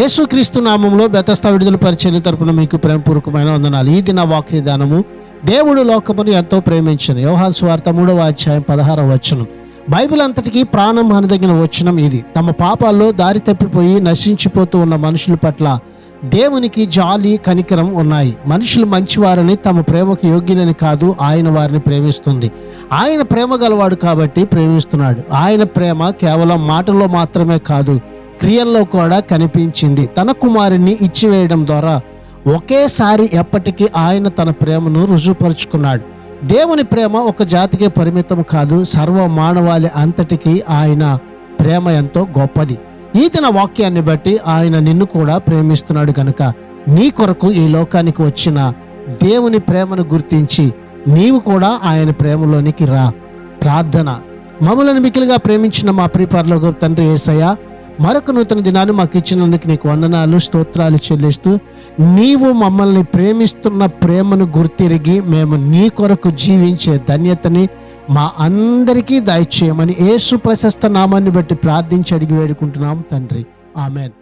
యేసుక్రీస్తు నామములో బెతస్తా విడుదల పరిచర్య తరపున మీకు ప్రేమపూర్వకమైన వందనాలు. ఈ దిన వాక్య దానము, దేవుడు లోకమును ఎంతో ప్రేమించిన యోహాను సువార్త 3వ అధ్యాయం 16వ వచనం. బైబిల్ అంతటికీ ప్రాణం అనదగిన వచనం ఇది. తమ పాపాల్లో దారి తప్పిపోయి నశించిపోతూ ఉన్న మనుషుల పట్ల దేవునికి జాలి, కనికరం ఉన్నాయి. మనుషులు మంచివారని, తమ ప్రేమకు యోగ్యులని కాదు, ఆయన వారిని ప్రేమిస్తుంది. ఆయన ప్రేమ గలవాడు కాబట్టి ప్రేమిస్తున్నాడు. ఆయన ప్రేమ కేవలం మాటల్లో మాత్రమే కాదు, క్రియల్లో కూడా కనిపించింది. తన కుమారుణ్ణి ఇచ్చివేయడం ద్వారా ఒకేసారి ఎప్పటికీ ఆయన తన ప్రేమను రుజువుపరుచుకున్నాడు. దేవుని ప్రేమ ఒక జాతికే పరిమితం కాదు, సర్వ మానవాళి అంతటికీ ఆయన ప్రేమ ఎంతో గొప్పది. ఈ దిన వాక్యాన్ని బట్టి ఆయన నిన్ను కూడా ప్రేమిస్తున్నాడు కనుక నీ కొరకు ఈ లోకానికి వచ్చిన దేవుని ప్రేమను గుర్తించి నీవు కూడా ఆయన ప్రేమలోనికి రా. ప్రార్థన. మమ్మల్ని మిక్కిలిగా ప్రేమించిన మా ప్రియ పరలోకపు తండ్రి యేసయ్య, మరొక నూతన దినాన్ని మాకు ఇచ్చినందుకు నీకు వందనాలు, స్తోత్రాలు చెల్లిస్తూ, నీవు మమ్మల్ని ప్రేమిస్తున్న ప్రేమను గుర్తిరిగి మేము నీ కొరకు జీవించే ధన్యతని మా అందరికీ దయచేయమని యేసు ప్రశస్త నామాన్ని బట్టి ప్రార్థించి అడిగి వేడుకుంటున్నాం తండ్రి. ఆమెన్.